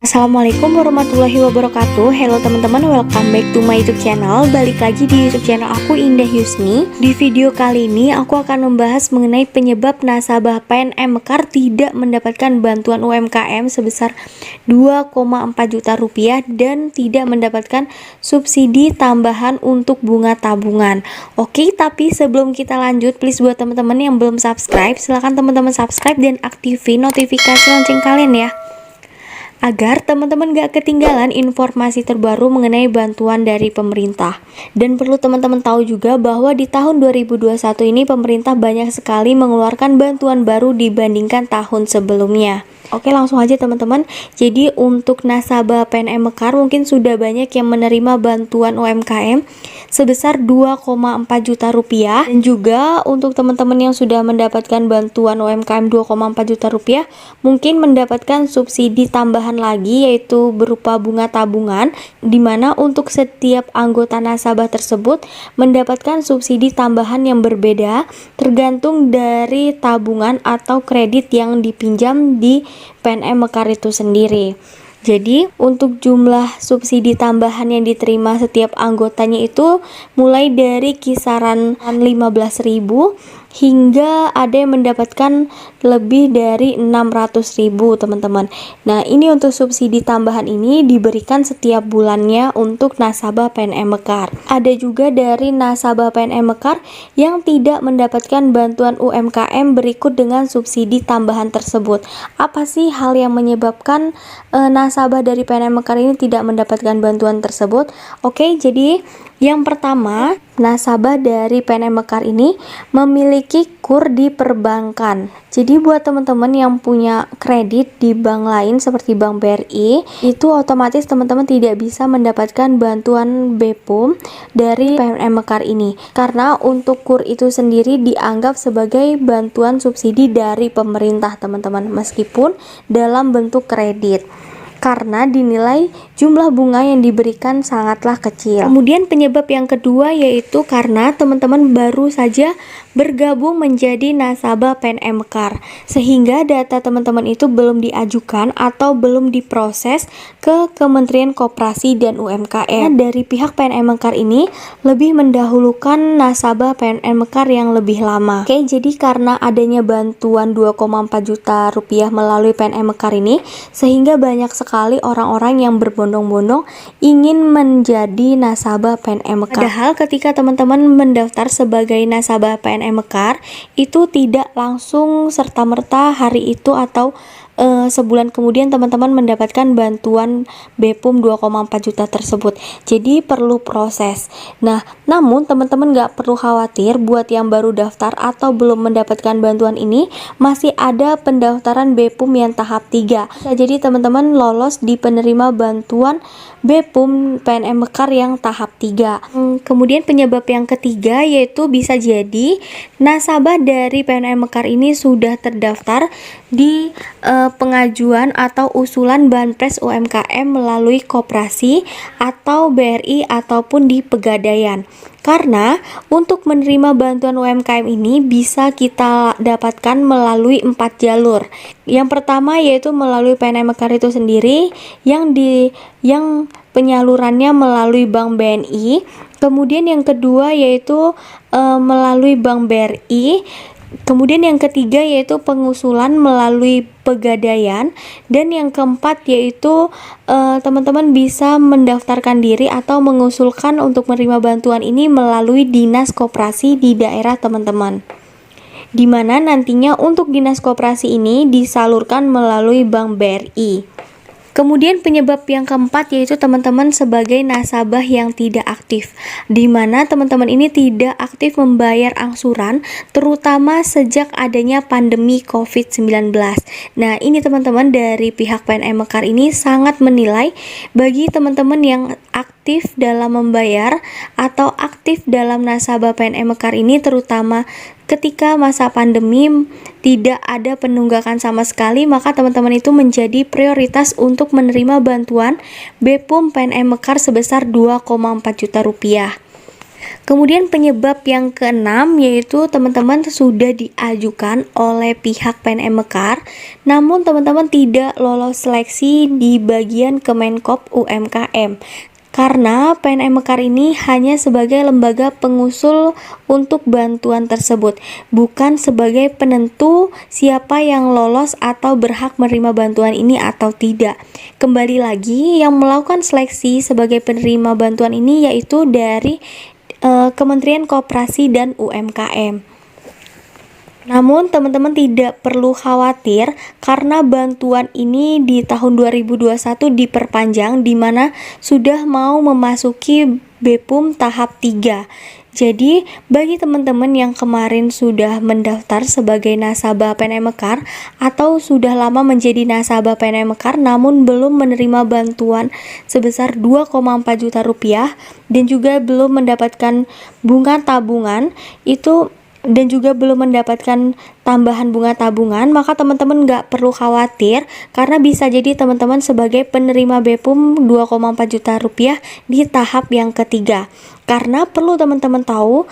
Assalamualaikum warahmatullahi wabarakatuh. Hello teman-teman, welcome back to my YouTube channel. Balik lagi di YouTube channel aku, Indah Yusni. Di video kali ini aku akan membahas mengenai penyebab nasabah PNM Mekar tidak mendapatkan bantuan UMKM sebesar 2,4 juta rupiah dan tidak mendapatkan subsidi tambahan untuk bunga tabungan. Oke, tapi sebelum kita lanjut, please buat teman-teman yang belum subscribe, silahkan teman-teman subscribe dan aktifin notifikasi lonceng kalian ya, agar teman-teman gak ketinggalan informasi terbaru mengenai bantuan dari pemerintah. Dan perlu teman-teman tahu juga bahwa di tahun 2021 ini pemerintah banyak sekali mengeluarkan bantuan baru dibandingkan tahun sebelumnya. Oke, langsung aja teman-teman. Jadi untuk nasabah PNM Mekar mungkin sudah banyak yang menerima bantuan UMKM sebesar 2,4 juta rupiah. Dan juga untuk teman-teman yang sudah mendapatkan bantuan UMKM 2,4 juta rupiah mungkin mendapatkan subsidi tambahan lagi, yaitu berupa bunga tabungan, dimana untuk setiap anggota nasabah tersebut mendapatkan subsidi tambahan yang berbeda tergantung dari tabungan atau kredit yang dipinjam di PNM Mekar itu sendiri. Jadi untuk jumlah subsidi tambahan yang diterima setiap anggotanya itu mulai dari kisaran 15.000 hingga ada yang mendapatkan lebih dari 600.000 teman-teman. Nah, ini untuk subsidi tambahan ini diberikan setiap bulannya untuk nasabah PNM Mekar. Ada juga dari nasabah PNM Mekar yang tidak mendapatkan bantuan UMKM berikut dengan subsidi tambahan tersebut. Apa sih hal yang menyebabkan nasabah dari PNM Mekar ini tidak mendapatkan bantuan tersebut? Oke, jadi yang pertama, nasabah dari PNM Mekar ini memiliki KUR di perbankan. Jadi buat teman-teman yang punya kredit di bank lain seperti Bank BRI, itu otomatis teman-teman tidak bisa mendapatkan bantuan BPUM dari PNM Mekar ini. Karena untuk KUR itu sendiri dianggap sebagai bantuan subsidi dari pemerintah teman-teman, meskipun dalam bentuk kredit, karena dinilai jumlah bunga yang diberikan sangatlah kecil. Kemudian penyebab yang kedua yaitu karena teman-teman baru saja bergabung menjadi nasabah PNM Mekar, sehingga data teman-teman itu belum diajukan atau belum diproses ke Kementerian Koperasi dan UMKM. Dari pihak PNM Mekar ini lebih mendahulukan nasabah PNM Mekar yang lebih lama. Oke, jadi karena adanya bantuan 2,4 juta rupiah melalui PNM Mekar ini, sehingga banyak sekali orang-orang yang berbondong-bondong ingin menjadi nasabah PNM Mekar. Padahal ketika teman-teman mendaftar sebagai nasabah PNM Mekar itu tidak langsung serta-merta hari itu atau sebulan kemudian teman-teman mendapatkan bantuan BPUM 2,4 juta tersebut. Jadi perlu proses. Nah, namun teman-teman gak perlu khawatir buat yang baru daftar atau belum mendapatkan bantuan ini, masih ada pendaftaran BPUM yang tahap 3. Nah, jadi teman-teman lolos di penerima bantuan BPUM PNM Mekar yang tahap 3. Kemudian penyebab yang ketiga yaitu bisa jadi nasabah dari PNM Mekar ini sudah terdaftar di pengajuan atau usulan Banpres UMKM melalui koperasi atau BRI ataupun di Pegadaian. Karena untuk menerima bantuan UMKM ini bisa kita dapatkan melalui 4 jalur. Yang pertama yaitu melalui PNM Mekar itu sendiri yang penyalurannya melalui Bank BNI. Kemudian yang kedua yaitu melalui Bank BRI. Kemudian yang ketiga yaitu pengusulan melalui Pegadaian, dan yang keempat yaitu teman-teman bisa mendaftarkan diri atau mengusulkan untuk menerima bantuan ini melalui dinas koperasi di daerah teman-teman, di mana nantinya untuk dinas koperasi ini disalurkan melalui Bank BRI. Kemudian penyebab yang keempat yaitu teman-teman sebagai nasabah yang tidak aktif, di mana teman-teman ini tidak aktif membayar angsuran terutama sejak adanya pandemi COVID-19. Nah, ini teman-teman dari pihak PNM Mekar ini sangat menilai bagi teman-teman yang aktif dalam membayar atau aktif dalam nasabah PNM Mekar ini, terutama ketika masa pandemi tidak ada penunggakan sama sekali, maka teman-teman itu menjadi prioritas untuk menerima bantuan BPUM PNM Mekar sebesar 2,4 juta rupiah. Kemudian penyebab yang keenam yaitu teman-teman sudah diajukan oleh pihak PNM Mekar, namun teman-teman tidak lolos seleksi di bagian Kemenkop UMKM. Karena PNM Mekar ini hanya sebagai lembaga pengusul untuk bantuan tersebut, bukan sebagai penentu siapa yang lolos atau berhak menerima bantuan ini atau tidak. Kembali lagi, yang melakukan seleksi sebagai penerima bantuan ini yaitu dari Kementerian Koperasi dan UMKM. Namun teman-teman tidak perlu khawatir karena bantuan ini di tahun 2021 diperpanjang, di mana sudah mau memasuki BEPUM tahap 3. Jadi bagi teman-teman yang kemarin sudah mendaftar sebagai nasabah PNM Mekar atau sudah lama menjadi nasabah PNM Mekar namun belum menerima bantuan sebesar 2,4 juta rupiah dan juga belum mendapatkan bunga tabungan itu dan juga belum mendapatkan tambahan bunga tabungan, maka teman-teman nggak perlu khawatir karena bisa jadi teman-teman sebagai penerima BEPUM 2,4 juta rupiah di tahap yang ketiga. Karena perlu teman-teman tahu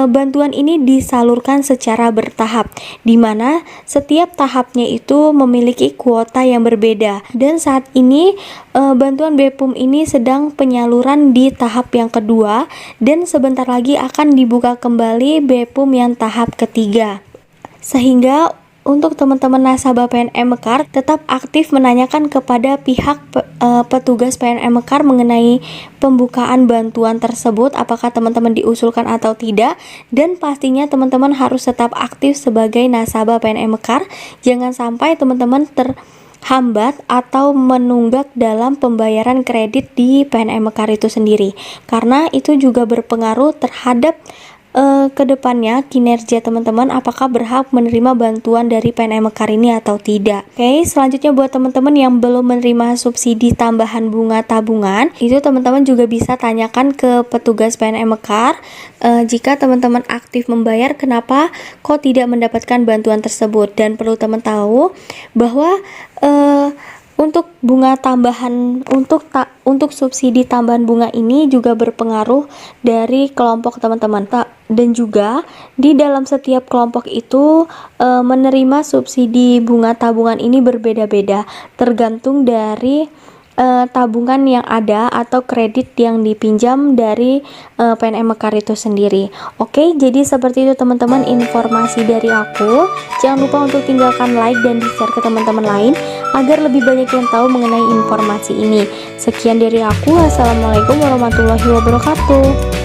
bantuan ini disalurkan secara bertahap, di mana setiap tahapnya itu memiliki kuota yang berbeda. Dan saat ini bantuan BEPUM ini sedang penyaluran di tahap yang kedua dan sebentar lagi akan dibuka kembali BEPUM yang tahap ketiga. Sehingga untuk teman-teman nasabah PNM Mekar tetap aktif menanyakan kepada pihak petugas PNM Mekar mengenai pembukaan bantuan tersebut, apakah teman-teman diusulkan atau tidak, dan pastinya teman-teman harus tetap aktif sebagai nasabah PNM Mekar. Jangan sampai teman-teman terhambat atau menunggak dalam pembayaran kredit di PNM Mekar itu sendiri, karena itu juga berpengaruh terhadap kedepannya kinerja teman-teman apakah berhak menerima bantuan dari PNM Mekar ini atau tidak. Oke, selanjutnya buat teman-teman yang belum menerima subsidi tambahan bunga tabungan, itu teman-teman juga bisa tanyakan ke petugas PNM Mekar jika teman-teman aktif membayar kenapa kok tidak mendapatkan bantuan tersebut. Dan perlu teman tahu bahwa untuk bunga tambahan untuk subsidi tambahan bunga ini juga berpengaruh dari kelompok teman-teman, dan juga di dalam setiap kelompok itu menerima subsidi bunga tabungan ini berbeda-beda tergantung dari tabungan yang ada atau kredit yang dipinjam dari PNM Mekar itu sendiri. Oke, jadi seperti itu teman-teman informasi dari aku. Jangan lupa untuk tinggalkan like dan di-share ke teman-teman lain agar lebih banyak yang tahu mengenai informasi ini. Sekian dari aku. Wassalamualaikum warahmatullahi wabarakatuh.